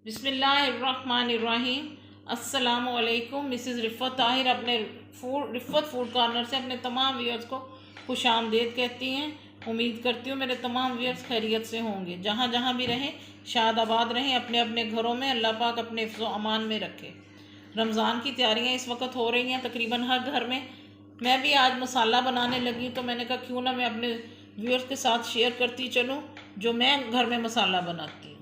बिस्मिल्लाहिर्रहमानिर्रहीम। अस्सलामुअलैकुम। मिसेज़ रिफ़त ताहिर अपने रिफ़त फूड कॉर्नर से अपने तमाम व्यूअर्स को खुश आमदीद कहती हैं। उम्मीद करती हूँ मेरे तमाम व्यूअर्स खैरियत से होंगे। जहाँ जहाँ भी रहें शाद आबाद रहें, अपने अपने घरों में अल्लाह पाक अपने हिफ्ज़ व अमान में रखे। रमज़ान की तैयारियाँ इस वक्त हो रही हैं तकरीबन हर घर में। मैं भी आज मसाला बनाने लगी तो मैंने कहा क्यों ना मैं अपने व्यूअर्स के साथ शेयर करती चलूँ जो मैं घर में मसाला बनाती हूँ।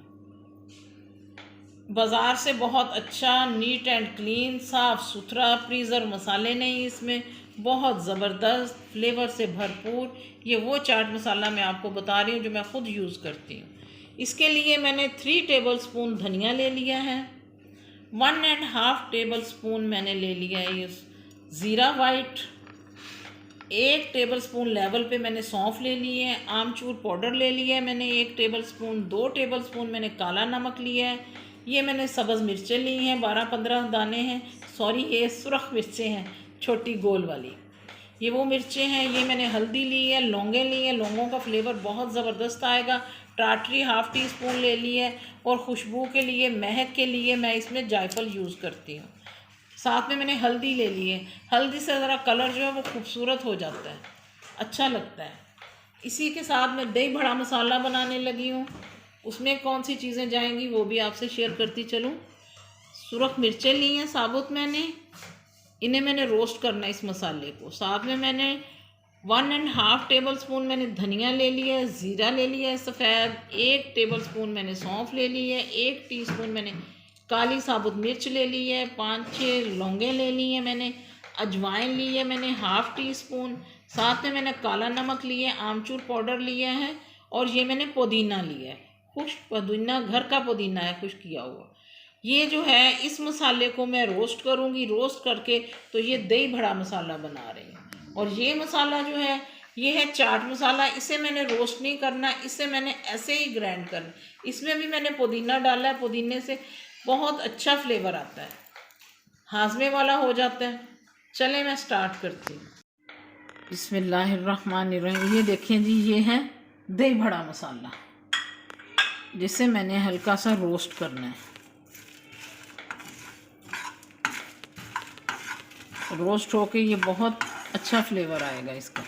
बाज़ार से बहुत अच्छा नीट एंड क्लीन साफ़ सुथरा फ्रीज़र मसाले नहीं, इसमें बहुत ज़बरदस्त फ्लेवर से भरपूर ये वो चाट मसाला मैं आपको बता रही हूँ जो मैं ख़ुद यूज़ करती हूँ। इसके लिए मैंने 3 टेबल स्पून धनिया ले लिया है, 1.5 टेबल स्पून मैंने ले लिया है ये ज़ीरा वाइट, 1 टेबल स्पून लेवल पे मैंने सौंफ ले ली है, आमचूर पाउडर ले लिया है मैंने 1 टेबल स्पून, 2 टेबल स्पून मैंने काला नमक लिया है, ये मैंने सब्ज़ मिर्चें ली हैं 12-15 दाने हैं, सॉरी ये सुरख मिर्चें हैं छोटी गोल वाली, ये वो मिर्चें हैं। ये मैंने हल्दी ली है, लौंगे ली हैं, लौंगों का फ्लेवर बहुत ज़बरदस्त आएगा। टाटरी हाफ़ टी स्पून ले ली है और खुशबू के लिए महक के लिए मैं इसमें जायफल यूज़ करती हूँ। साथ में मैंने हल्दी ले ली है, हल्दी से ज़रा कलर जो है वो खूबसूरत हो जाता है, अच्छा लगता है। इसी के साथ मैं दही बड़ा मसाला बनाने लगी हूँ। उसमें कौन सी चीज़ें जाएंगी वो भी आपसे शेयर करती चलूँ। सुरख मिर्चें ली हैं साबुत मैंने, इन्हें मैंने रोस्ट करना है इस मसाले को। साथ में मैंने 1.5 टेबल स्पून मैंने धनिया ले लिया है, ज़ीरा ले लिया है सफ़ेद, 1 टेबल स्पून मैंने सौंफ ले ली है, 1 टीस्पून मैंने काली साबुत मिर्च ले ली है, 5-6 लौंगे ले ली हैं मैंने, अजवाइन ली है मैंने हाफ़ टी स्पून, साथ में मैंने काला नमक लिया है, आमचूर पाउडर लिया है और ये मैंने पुदीना लिया है, खुश्क पुदीना, घर का पुदीना है खुश्क किया हुआ। ये जो है इस मसाले को मैं रोस्ट करूँगी, रोस्ट करके तो ये दही बड़ा मसाला बना रही हूँ। और ये मसाला जो है ये है चाट मसाला, इसे मैंने रोस्ट नहीं करना, इसे मैंने ऐसे ही ग्राइंड करना। इसमें भी मैंने पुदीना डाला है, पुदीने से बहुत अच्छा फ्लेवर आता है, हाजमे वाला हो जाता है। चलें मैं स्टार्ट करती हूँ। बिस्मिल्लाहिर्रहमानिर्रहीम। ये देखें जी, ये है दही बड़ा मसाला जिसे मैंने हल्का सा रोस्ट करना है। रोस्ट होके ये बहुत अच्छा फ्लेवर आएगा इसका।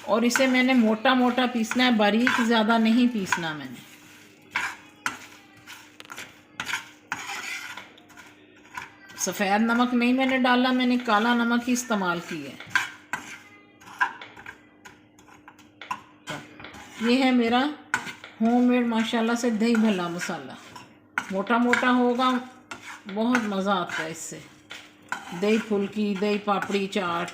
और इसे मैंने मोटा मोटा पीसना है, बारीक ज़्यादा नहीं पीसना मैंने। सफ़ेद नमक नहीं मैंने डाला, मैंने काला नमक ही इस्तेमाल किया है। ये है मेरा होममेड माशाल्लाह से दही भल्ला मसाला। मोटा मोटा होगा, बहुत मज़ा आता है इससे। दही फुल्की, दही पापड़ी चाट।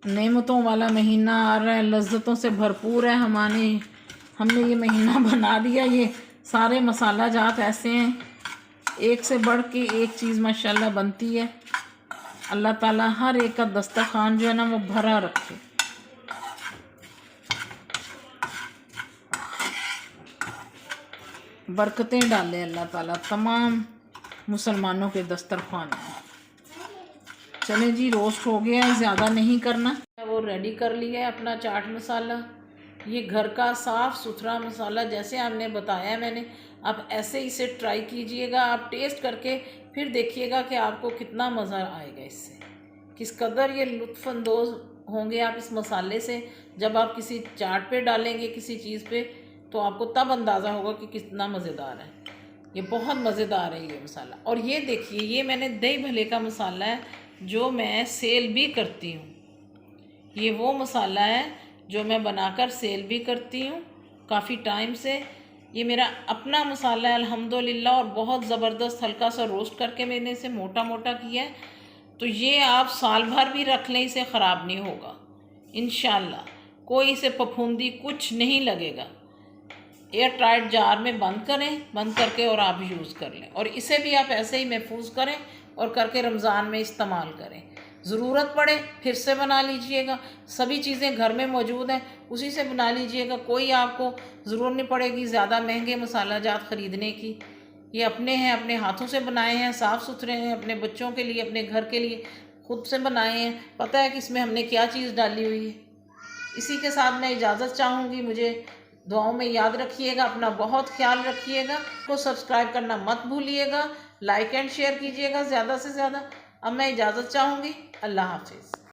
नेमतों वाला महीना आ रहा है, लज्जतों से भरपूर है। हमने ये महीना बना दिया। ये सारे मसाला जात ऐसे हैं, एक से बढ़ के एक चीज़ माशाल्लाह बनती है। अल्लाह ताला हर एक का दस्तरखान जो है ना वो भरा रखे। बरकतें डाले अल्लाह ताला तमाम मुसलमानों के दस्तरखान में। चलें जी, रोस्ट हो गया है, ज़्यादा नहीं करना। वो रेडी कर लिया है अपना चाट मसाला। ये घर का साफ़ सुथरा मसाला जैसे आपने बताया मैंने, आप ऐसे इसे ट्राई कीजिएगा। आप टेस्ट करके फिर देखिएगा कि आपको कितना मज़ा आएगा इससे, किस कदर ये लुत्फ़अंदोज़ होंगे आप इस मसाले से। जब आप किसी चाट पे डालेंगे किसी चीज़ पे तो आपको तब अंदाज़ा होगा कि कितना मज़ेदार है। ये बहुत मज़ेदार है ये मसाला। और ये देखिए, ये मैंने दही भल्ले का मसाला है जो मैं सेल भी करती हूँ। ये वो मसाला है जो मैं बनाकर सेल भी करती हूँ काफ़ी टाइम से। ये मेरा अपना मसाला है अल्हम्दुलिल्लाह, और बहुत ज़बरदस्त हल्का सा रोस्ट करके मैंने इसे मोटा मोटा किया है। तो ये आप साल भर भी रख लें, इसे ख़राब नहीं होगा इंशाल्लाह। कोई इसे फफूंदी कुछ नहीं लगेगा। एयर टाइट जार में बंद करें, बंद करके और आप यूज़ कर लें। और इसे भी आप ऐसे ही महफूज करें और करके रमज़ान में इस्तेमाल करें। ज़रूरत पड़े फिर से बना लीजिएगा। सभी चीज़ें घर में मौजूद हैं, उसी से बना लीजिएगा। कोई आपको ज़रूरत नहीं पड़ेगी ज़्यादा महंगे मसाला जात ख़रीदने की। ये अपने हैं, अपने हाथों से बनाए हैं, साफ़ सुथरे हैं, अपने बच्चों के लिए, अपने घर के लिए खुद से बनाए हैं। पता है कि इसमें हमने क्या चीज़ डाली हुई है। इसी के साथ मैं इजाज़त चाहूँगी। मुझे दुआओं में याद रखिएगा, अपना बहुत ख्याल रखिएगा। को सब्सक्राइब करना मत भूलिएगा, लाइक एंड शेयर कीजिएगा ज़्यादा से ज़्यादा। अब मैं इजाज़त चाहूँगी। अल्लाह हाफिज़।